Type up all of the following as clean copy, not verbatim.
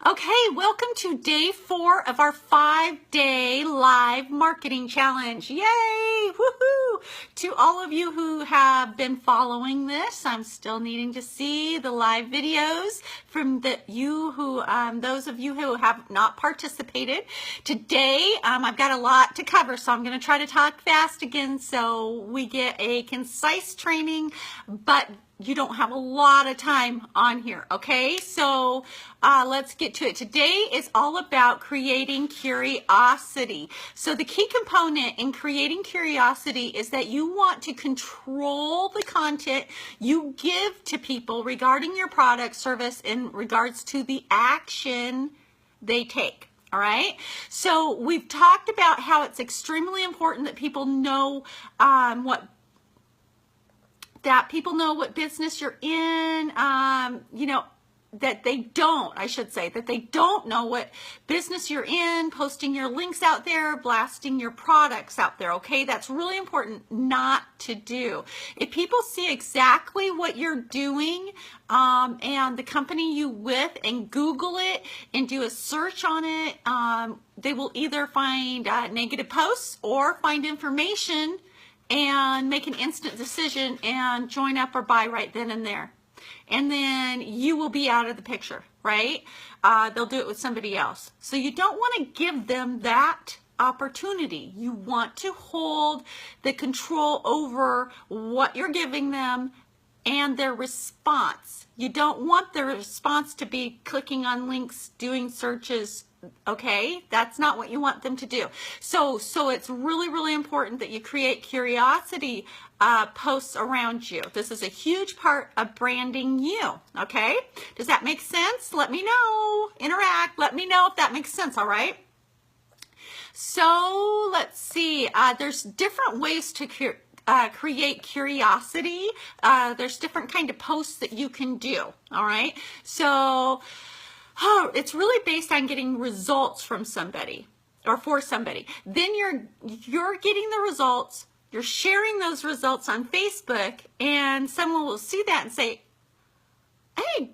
Okay, welcome to day 4 of our 5-day live marketing challenge. Yay! Woohoo! To all of you who have been following this, I'm still needing to see the live videos from those of you who have not participated. Today, I've got a lot to cover, so I'm going to try to talk fast again so we get a concise training, but you don't have a lot of time on here, okay? So let's get to it. Today is all about creating curiosity. So the key component in creating curiosity is that you want to control the content you give to people regarding your product, service, in regards to the action they take. All right. So we've talked about how it's extremely important that people know what business you're in, that they don't know what business you're in, posting your links out there, blasting your products out there, okay? That's really important not to do. If people see exactly what you're doing and the company you with and Google it and do a search on it, they will either find negative posts or find information and make an instant decision and join up or buy right then and there. And then you will be out of the picture, right? They'll do it with somebody else. So you don't want to give them that opportunity. You want to hold the control over what you're giving them and their response. You don't want their response to be clicking on links, doing searches. Okay, that's not what you want them to do. So it's really, really important that you create curiosity posts around you. This is a huge part of branding you. Okay, does that make sense? Let me know. Interact. Let me know if that makes sense. All right. So let's see. There's different ways to create curiosity. There's different kind of posts that you can do. All right. So it's really based on getting results from somebody or for somebody. Then you're getting the results, you're sharing those results on Facebook, and someone will see that and say, hey,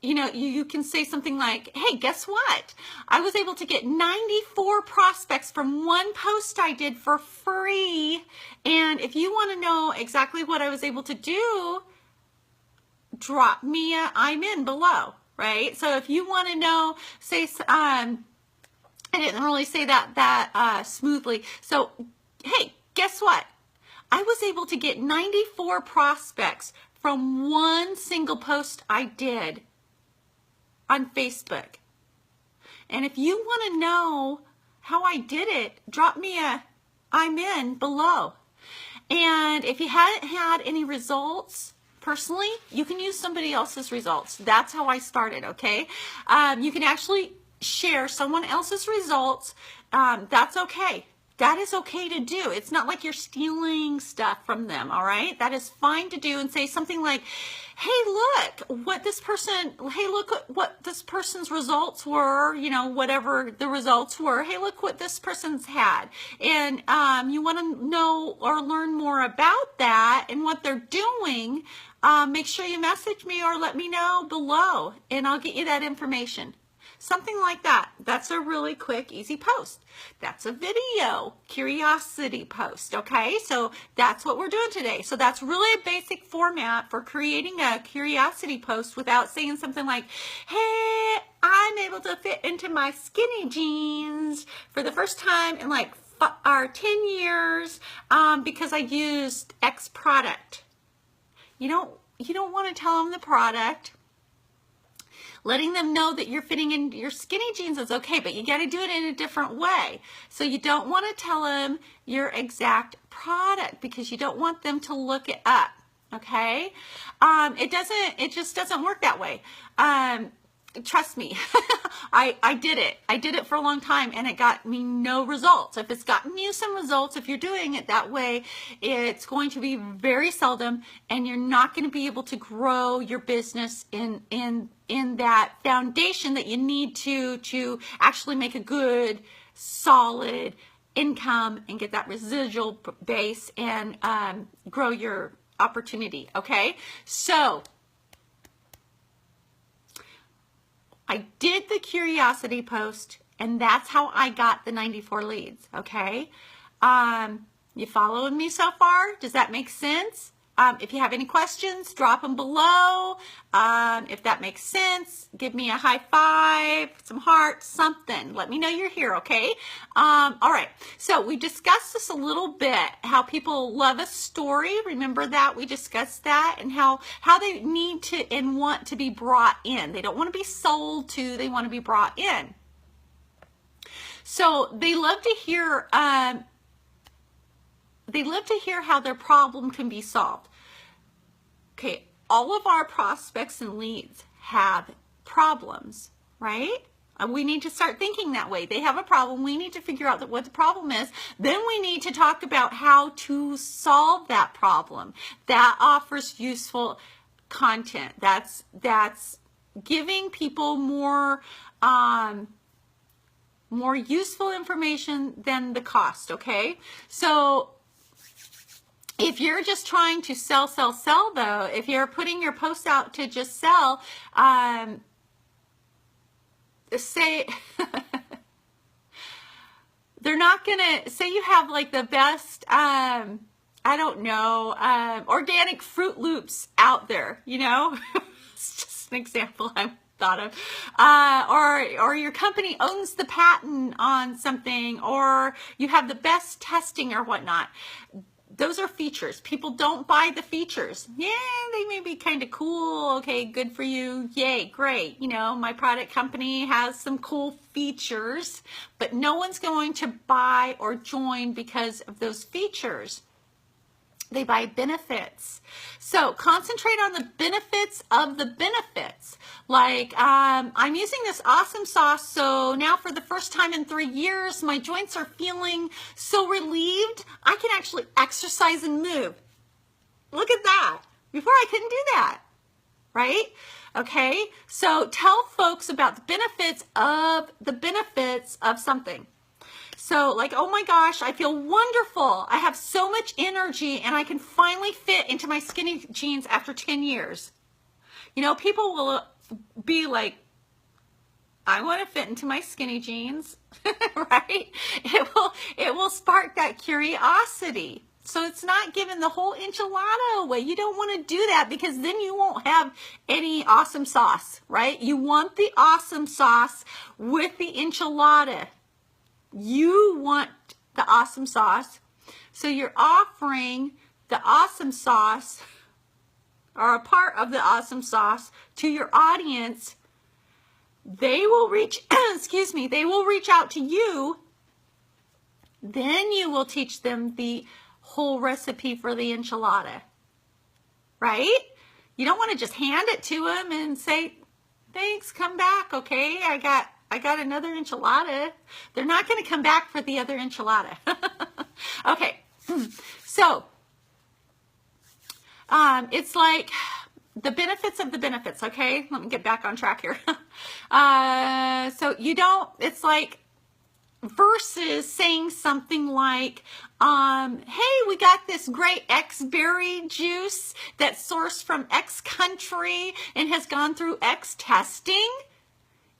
you can say something like, hey, guess what? I was able to get 94 prospects from one post I did for free. And if you want to know exactly what I was able to do, drop me a I'm in below. Right? So if you want to know, say, I didn't really say that smoothly. So, hey, guess what? I was able to get 94 prospects from one single post I did on Facebook. And if you want to know how I did it, drop me a I'm in below. And if you hadn't had any results, personally, you can use somebody else's results. That's how I started, okay? You can actually share someone else's results. That's okay. That is okay to do. It's not like you're stealing stuff from them, all right? That is fine to do, and say something like, hey, look what this person's results were, whatever the results were. Hey, look what this person's had. And you want to know or learn more about that and what they're doing. Make sure you message me or let me know below, and I'll get you that information. Something like that. That's a really quick, easy post. That's a video curiosity post, okay? So that's what we're doing today. So that's really a basic format for creating a curiosity post without saying something like, hey, I'm able to fit into my skinny jeans for the first time in like 10 years because I used X product. You don't want to tell them the product. Letting them know that you're fitting in your skinny jeans is okay, but you got to do it in a different way. So you don't want to tell them your exact product because you don't want them to look it up. Okay? It just doesn't work that way. Trust me, I did it. I did it for a long time and it got me no results. If it's gotten you some results, if you're doing it that way, it's going to be very seldom, and you're not going to be able to grow your business in that foundation that you need to actually make a good, solid income and get that residual base and grow your opportunity. Okay, so I did the curiosity post, and that's how I got the 94 leads, okay? You following me so far? Does that make sense? If you have any questions, drop them below. If that makes sense, give me a high five, some hearts, something. Let me know you're here, okay? All right, so we discussed this a little bit, how people love a story. Remember that? We discussed that, and how they need to and want to be brought in. They don't want to be sold to, they want to be brought in. So they love to hear how their problem can be solved. Okay, all of our prospects and leads have problems, right? We need to start thinking that way. They have a problem. We need to figure out what the problem is. Then we need to talk about how to solve that problem. That offers useful content. That's giving people more useful information than the cost, okay? So if you're just trying to sell, though, if you're putting your posts out to just sell, say, they're not gonna, say you have like the best, I don't know, organic Fruit Loops out there, you know? It's just an example I thought of, or your company owns the patent on something, or you have the best testing or whatnot. Those are features. People don't buy the features. Yeah, they may be kind of cool. Okay, good for you. Yay, great. You know, my product company has some cool features, but no one's going to buy or join because of those features. They buy benefits. So concentrate on the benefits of the benefits. Like, I'm using this awesome sauce, so now for the first time in 3 years, my joints are feeling so relieved, I can actually exercise and move. Look at that. Before I couldn't do that, right? Okay, so tell folks about the benefits of something. So like, oh my gosh, I feel wonderful. I have so much energy and I can finally fit into my skinny jeans after 10 years. You know, people will be like, I want to fit into my skinny jeans, right? It will spark that curiosity. So it's not giving the whole enchilada away. You don't want to do that because then you won't have any awesome sauce, right? You want the awesome sauce with the enchilada. You want the awesome sauce, so you're offering the awesome sauce or a part of the awesome sauce to your audience. They will reach, they will reach out to you. Then you will teach them the whole recipe for the enchilada, right? You don't want to just hand it to them and say, thanks, come back, okay? I got another enchilada. They're not going to come back for the other enchilada. Okay, so it's like the benefits of the benefits, okay? Let me get back on track here. So you don't, it's like versus saying something like, hey, we got this great X berry juice that's sourced from X country and has gone through X testing.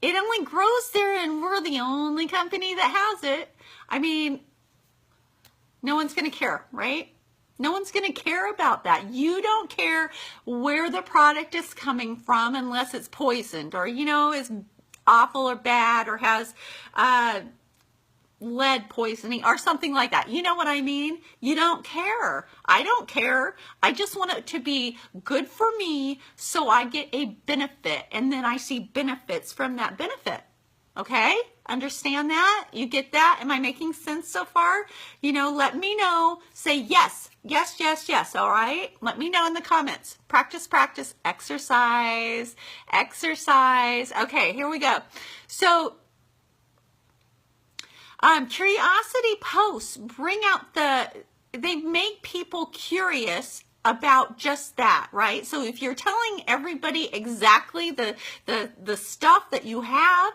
It only grows there and we're the only company that has it. I mean, no one's going to care, right? No one's going to care about that. You don't care where the product is coming from unless it's poisoned or, you know, is awful or bad or has lead poisoning or something like that. You know what I mean? You don't care. I don't care. I just want it to be good for me so I get a benefit and then I see benefits from that benefit. Okay? Understand that? You get that? Am I making sense so far? You know, let me know. Say yes, yes, yes, yes. All right? Let me know in the comments. Practice, practice, exercise, exercise. Okay, here we go. So, curiosity posts bring out they make people curious about just that, right? So if you're telling everybody exactly the stuff that you have,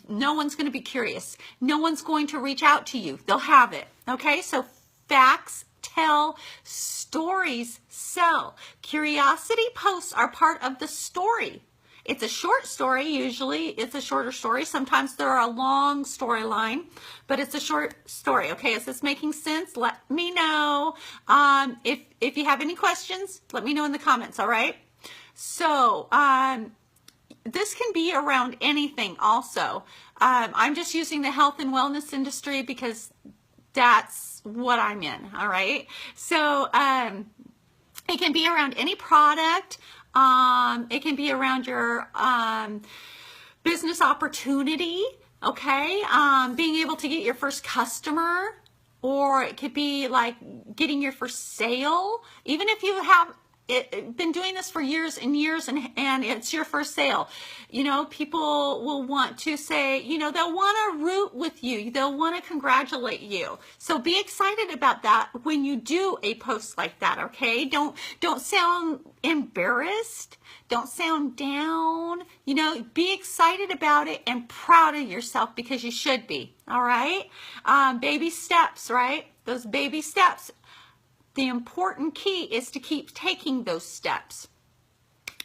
no one's going to be curious. No one's going to reach out to you. They'll have it. Okay? So facts tell, stories sell. Curiosity posts are part of the story. It's a short story. Usually it's a shorter story. Sometimes they're a long storyline, but it's a short story. Okay, is this making sense? Let me know. If you have any questions, let me know in the comments, all right? So, this can be around anything also. I'm just using the health and wellness industry because that's what I'm in, all right? So, it can be around any product. It can be around your business opportunity, okay? Being able to get your first customer, or it could be like getting your first sale. Even if you have been doing this for years and years and it's your first sale, you know, people will want to say, you know, they'll want to root with you. They'll want to congratulate you. So be excited about that when you do a post like that, okay? Don't sound embarrassed. Don't sound down. You know, be excited about it and proud of yourself because you should be, all right? Baby steps, right? Those baby steps. The important key is to keep taking those steps.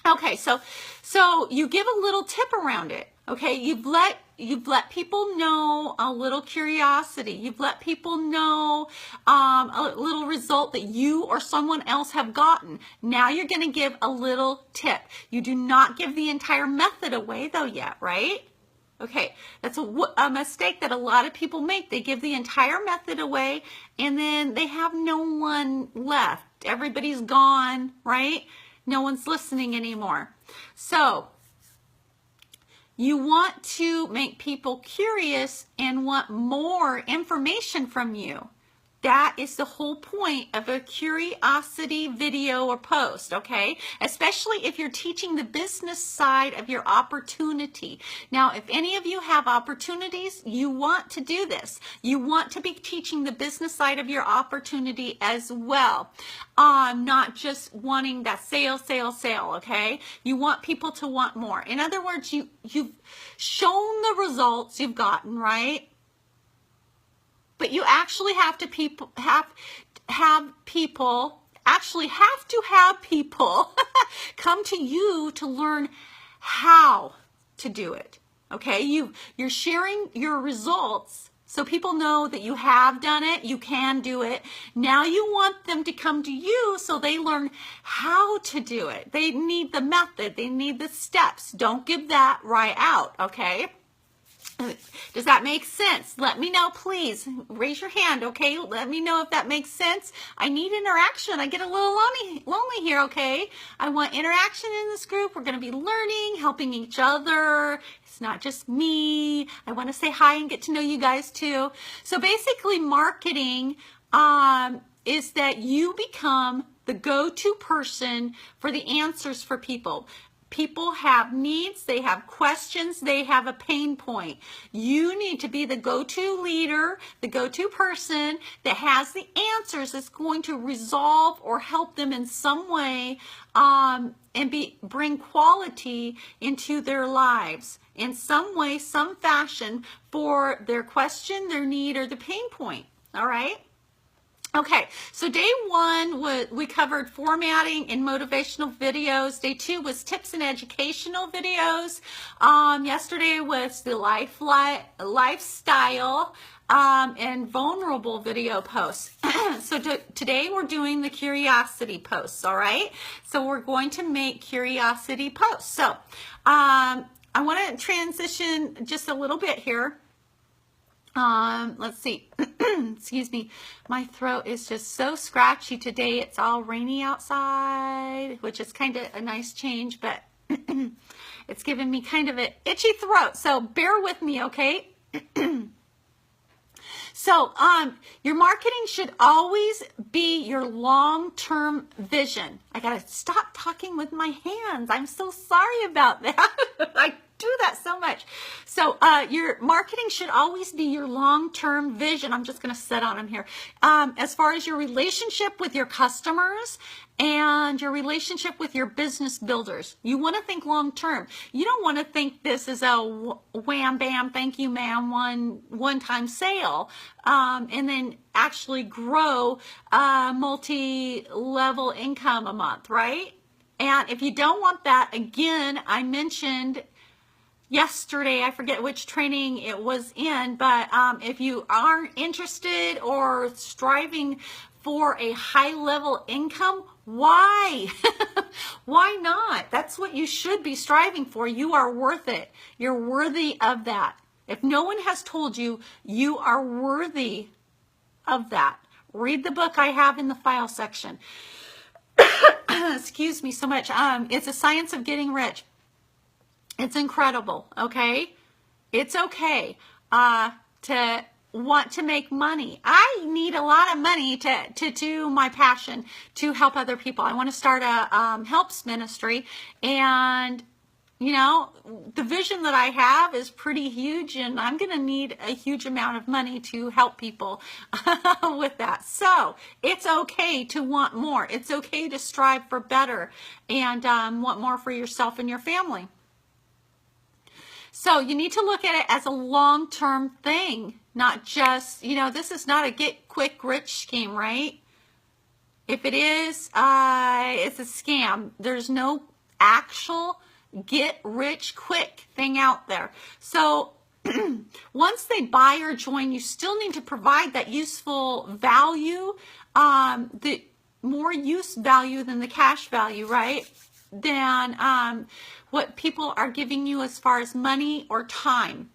Okay, so you give a little tip around it. Okay, you've let people know a little curiosity. You've let people know a little result that you or someone else have gotten. Now you're going to give a little tip. You do not give the entire method away though yet, right? Okay, that's a mistake that a lot of people make. They give the entire method away and then they have no one left. Everybody's gone, right? No one's listening anymore. So you want to make people curious and want more information from you. That is the whole point of a curiosity video or post, okay? Especially if you're teaching the business side of your opportunity. Now, if any of you have opportunities, you want to do this. You want to be teaching the business side of your opportunity as well. Not just wanting that sale, okay? You want people to want more. In other words, you've shown the results you've gotten, right? But you actually have to have people come to you to learn how to do it. Okay, you're sharing your results so people know that you have done it, you can do it. Now you want them to come to you so they learn how to do it. They need the method, they need the steps. Don't give that right out, okay? Does that make sense? Let me know, please. Raise your hand, okay? Let me know if that makes sense. I need interaction. I get a little lonely here, okay? I want interaction in this group. We're going to be learning, helping each other. It's not just me. I want to say hi and get to know you guys too. So basically, marketing is that you become the go-to person for the answers for people. People have needs, they have questions, they have a pain point. You need to be the go-to leader, the go-to person that has the answers that's going to resolve or help them in some way and bring quality into their lives in some way, some fashion for their question, their need, or the pain point. All right? Okay, so day one, we covered formatting and motivational videos. Day two was tips and educational videos. Yesterday was the lifestyle and vulnerable video posts. So today we're doing the curiosity posts, all right? So we're going to make curiosity posts. So I want to transition just a little bit here. Let's see. Excuse me. My throat is just so scratchy today. It's all rainy outside, which is kind of a nice change, but it's giving me kind of an itchy throat. So bear with me, okay? So, your marketing should always be your long-term vision. I gotta stop talking with my hands. I'm so sorry about that. I do that so much. So, your marketing should always be your long-term vision. I'm just gonna sit on them here. As far as your relationship with your customers and your relationship with your business builders. You want to think long-term. You don't want to think this is a wham, bam, thank you, ma'am, one-time sale, and then actually grow multi-level income a month, right? And if you don't want that, again, I mentioned yesterday, I forget which training it was in, but if you aren't interested or striving for a high level income, why? Why not? That's what you should be striving for. You are worth it. You're worthy of that. If no one has told you, you are worthy of that. Read the book I have in the file section. Excuse me so much. It's a Science of Getting Rich. It's incredible, okay? It's okay to want to make money. I need a lot of money to do my passion, to help other people. I want to start a helps ministry, and you know, the vision that I have is pretty huge, and I'm going to need a huge amount of money to help people with that. So it's okay to want more. It's okay to strive for better and want more for yourself and your family. So you need to look at it as a long-term thing, not just, you know, this is not a get-quick-rich scheme, right? If it is, it's a scam. There's no actual get-rich-quick thing out there. So once they buy or join, you still need to provide that useful value, the more use value than the cash value, right? Than what people are giving you as far as money or time.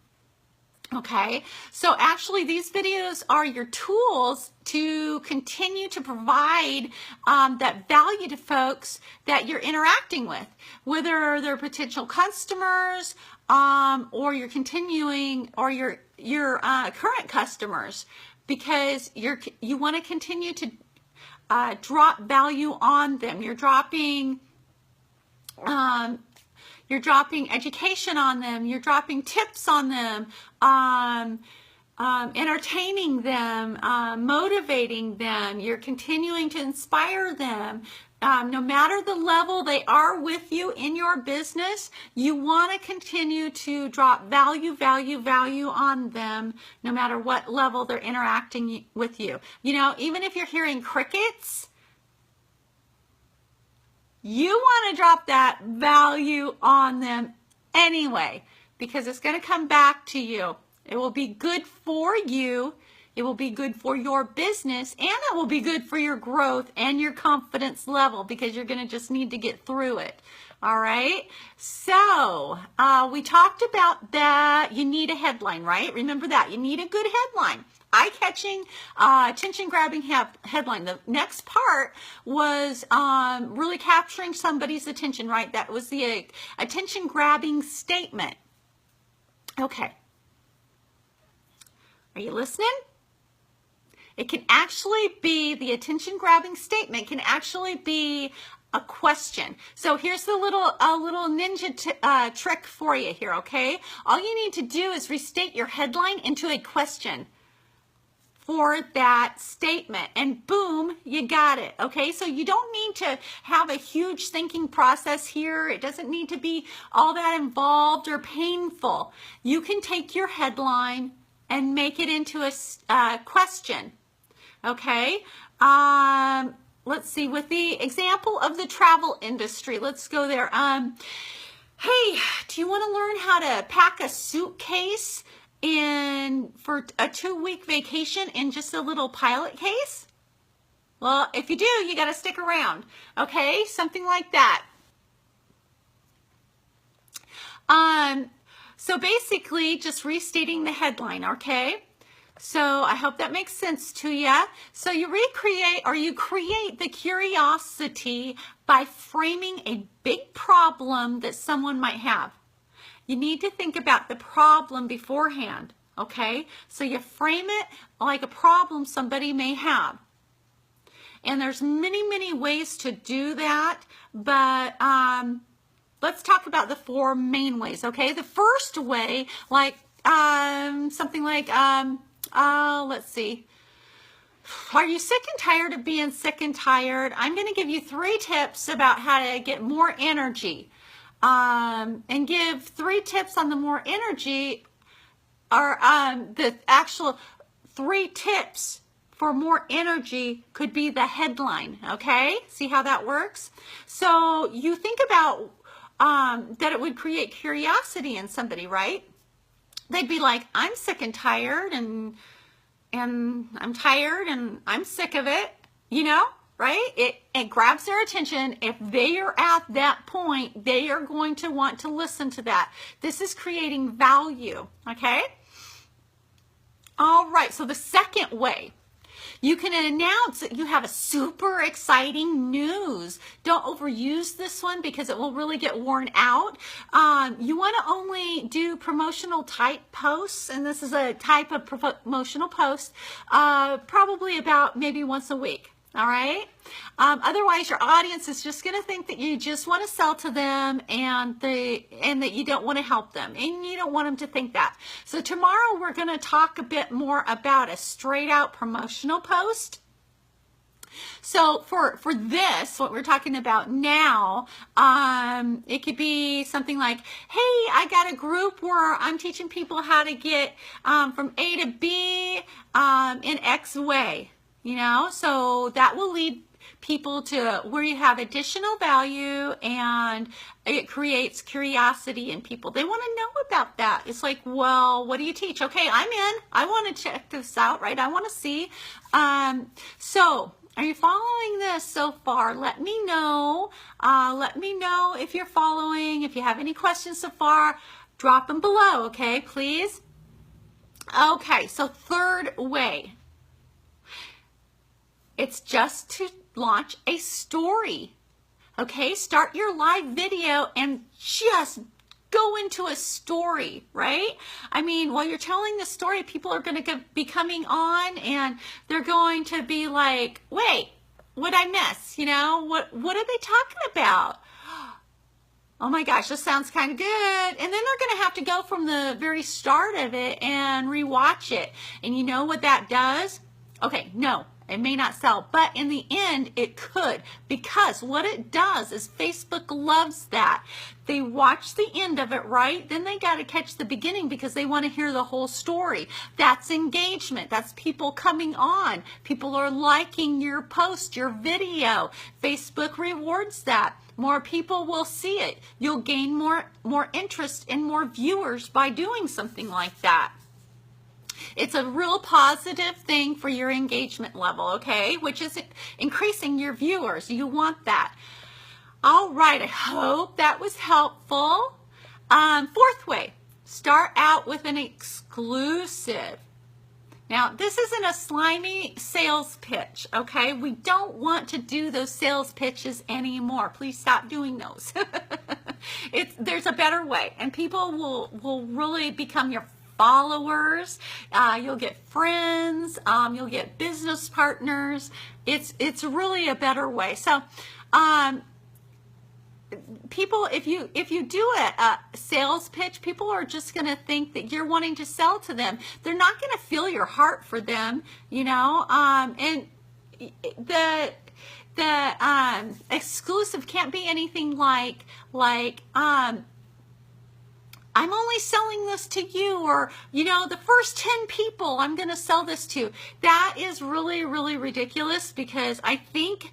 Okay, so actually these videos are your tools to continue to provide that value to folks that you're interacting with, whether they're potential customers or you're continuing, or your current customers, because you want to continue to drop value on them. You're dropping education on them. You're dropping tips on them, entertaining them, motivating them. You're continuing to inspire them. No matter the level they are with you in your business, you want to continue to drop value on them, no matter what level they're interacting with you. You know, even if you're hearing crickets, you want to drop that value on them anyway, because it's going to come back to you. It will be good for you. It will be good for your business, and it will be good for your growth and your confidence level, because you're going to just need to get through it. All right. So we talked about that. You need a headline, right? Remember that. You need a good headline. Eye-catching, attention-grabbing headline. The next part was really capturing somebody's attention, right? That was the attention-grabbing statement. Okay. Are you listening? It can actually be, the attention-grabbing statement can actually be a question. So here's the little ninja trick for you here, okay? All you need to do is restate your headline into a question for that statement, and boom, you got it. Okay, so you don't need to have a huge thinking process here. It doesn't need to be all that involved or painful. You can take your headline and make it into a question. Okay, let's see, with the example of the travel industry, let's go there. Hey, do you want to learn how to pack a suitcase for a 2-week vacation in just a little pilot case? Well, if you do, you got to stick around. Okay, something like that. So basically just restating the headline, okay? So I hope that makes sense to you. So you create the curiosity by framing a big problem that someone might have. You need to think about the problem beforehand, okay? So you frame it like a problem somebody may have. And there's many ways to do that, but let's talk about the 4 main ways, okay? The first way, like something like, let's see. Are you sick and tired of being sick and tired? I'm going to give you 3 tips about how to get more energy. And give 3 tips on the more energy, or the actual 3 tips for more energy could be the headline, okay? See how that works? So you think about that it would create curiosity in somebody, right? They'd be like, I'm sick and tired, and I'm tired and I'm sick of it, you know, right? It grabs their attention. If they are at that point, they are going to want to listen to that. This is creating value, okay? All right, so the second way, you can announce that you have a super exciting news. Don't overuse this one because it will really get worn out. You want to only do promotional type posts, and this is a type of promotional post, probably about maybe once a week. All right. Otherwise, your audience is just going to think that you just want to sell to them and that you don't want to help them, and you don't want them to think that. So tomorrow we're going to talk a bit more about a straight out promotional post. So for this, what we're talking about now, it could be something like, hey, I got a group where I'm teaching people how to get from A to B in X way. You know, so that will lead people to where you have additional value, and it creates curiosity in people. They want to know about that. It's like, well, what do you teach? Okay, I'm in. I want to check this out, right? I want to see. So are you following this so far? Let me know. Let me know if you're following. If you have any questions so far, drop them below, okay, please? Okay, so third way. It's just to launch a story, okay? Start your live video and just go into a story, right? I mean, while you're telling the story, people are going to be coming on and they're going to be like, wait, what'd I miss? You know, what are they talking about? Oh my gosh, this sounds kind of good. And then they're going to have to go from the very start of it and rewatch it. And you know what that does? Okay, no. It may not sell, but in the end, it could, because what it does is Facebook loves that. They watch the end of it, right? Then they got to catch the beginning because they want to hear the whole story. That's engagement. That's people coming on. People are liking your post, your video. Facebook rewards that. More people will see it. You'll gain more interest and more viewers by doing something like that. It's a real positive thing for your engagement level, okay? Which is increasing your viewers. You want that. All right, I hope that was helpful. Fourth way, start out with an exclusive. Now, this isn't a slimy sales pitch, okay? We don't want to do those sales pitches anymore. Please stop doing those. There's a better way, and people will really become your followers. You'll get friends. You'll get business partners. It's really a better way. So, people, if you do a sales pitch, people are just going to think that you're wanting to sell to them. They're not going to feel your heart for them, you know. And the exclusive can't be anything like I'm only selling this to you, or, you know, the first 10 people I'm going to sell this to. That is really, really ridiculous, because I think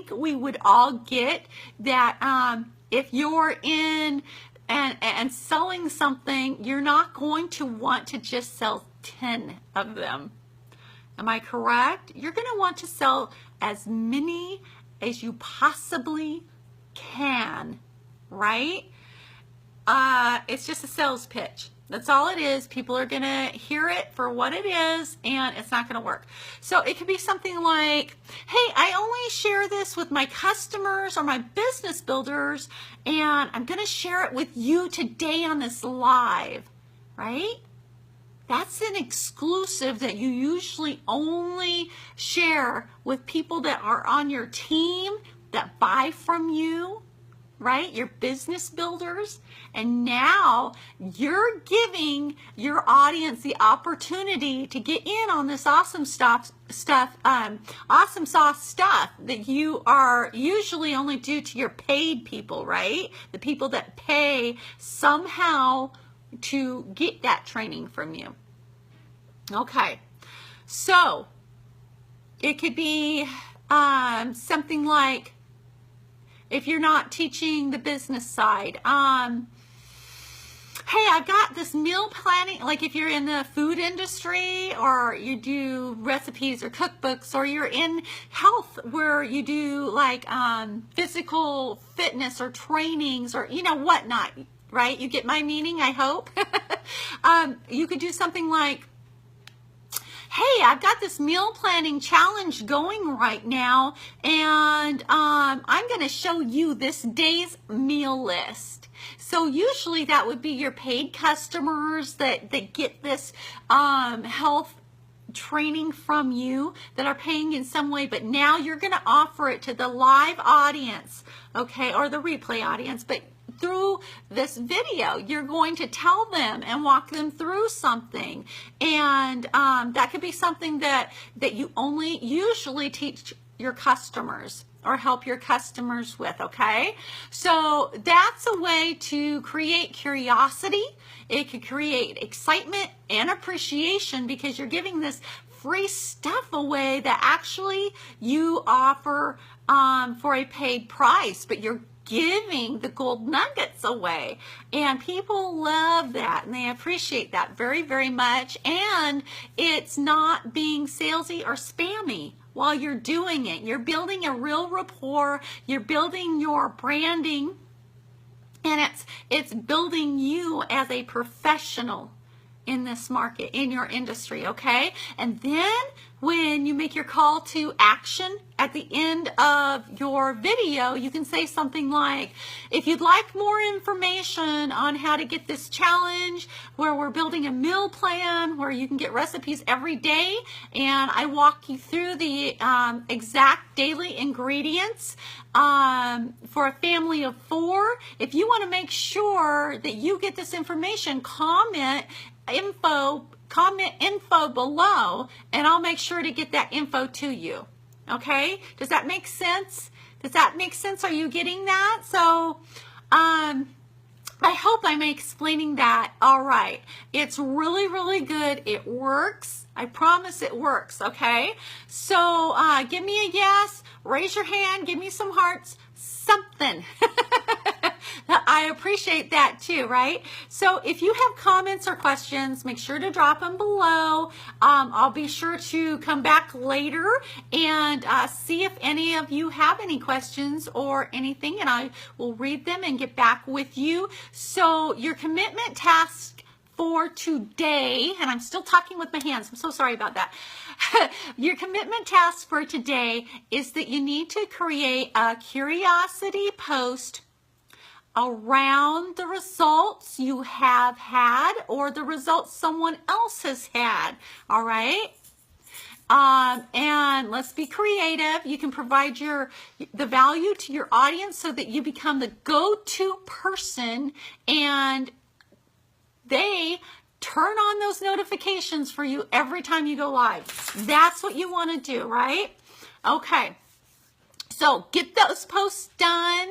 we would all get that if you're in and selling something, you're not going to want to just sell 10 of them. Am I correct? You're going to want to sell as many as you possibly can, right? It's just a sales pitch. That's all it is. People are going to hear it for what it is, and it's not going to work. So it could be something like, hey, I only share this with my customers or my business builders, and I'm going to share it with you today on this live, right? That's an exclusive that you usually only share with people that are on your team, that buy from you, right? Your business builders. And now you're giving your audience the opportunity to get in on this awesome awesome sauce stuff that you are usually only do to your paid people, right? The people that pay somehow to get that training from you. Okay. So It could be something like, if you're not teaching the business side, hey, I've got this meal planning, like if you're in the food industry or you do recipes or cookbooks, or you're in health where you do like physical fitness or trainings or, you know, whatnot, right? You get my meaning, I hope. You could do something like, hey, I've got this meal planning challenge going right now, and I'm going to show you this day's meal list. So usually that would be your paid customers that get this health training from you, that are paying in some way, but now you're going to offer it to the live audience, okay, or the replay audience, but through this video, you're going to tell them and walk them through something. And that could be something that you only usually teach your customers or help your customers with, okay? So that's a way to create curiosity. It could create excitement and appreciation because you're giving this free stuff away that actually you offer for a paid price, but you're giving the gold nuggets away, and people love that and they appreciate that very, very much. And it's not being salesy or spammy while you're doing it. You're building a real rapport, you're building your branding, and it's building you as a professional in this market, in your industry, okay? And then when you make your call to action at the end of your video, you can say something like, if you'd like more information on how to get this challenge where we're building a meal plan where you can get recipes every day, and I walk you through the exact daily ingredients for a family of 4. If you want to make sure that you get this information, comment info below, and I'll make sure to get that info to you. Okay? Does that make sense? Does that make sense? Are you getting that? So, I hope I'm explaining that all right. It's really, really good. It works. I promise it works. Okay? So, give me a yes, raise your hand, give me some hearts, something. I appreciate that too, right? So if you have comments or questions, make sure to drop them below. I'll be sure to come back later and see if any of you have any questions or anything, and I will read them and get back with you. So your commitment task for today, and I'm still talking with my hands, I'm so sorry about that. Your commitment task for today is that you need to create a curiosity post around the results you have had or the results someone else has had, all right? And let's be creative. You can provide the value to your audience so that you become the go-to person, and they turn on those notifications for you every time you go live. That's what you want to do, right? Okay. So get those posts done.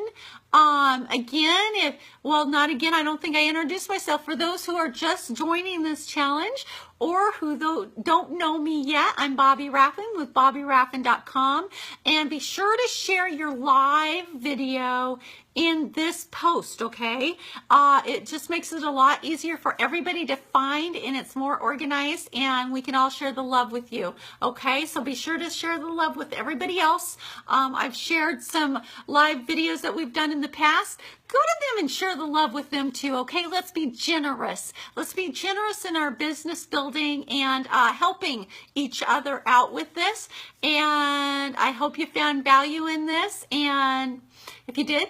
Again, not again, I don't think I introduced myself. For those who are just joining this challenge or who don't know me yet, I'm Bobbi Raffin with BobbiRaffin.com, and be sure to share your live video in this post, okay? It just makes it a lot easier for everybody to find, and it's more organized, and we can all share the love with you, okay? So be sure to share the love with everybody else. I've shared some live videos that we've done in the past. Go to them and share the love with them too, okay? Let's be generous. Let's be generous in our business building and helping each other out with this. And I hope you found value in this. And if you did,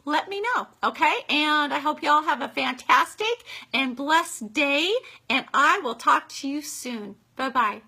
let me know, okay? And I hope you all have a fantastic and blessed day. And I will talk to you soon. Bye-bye.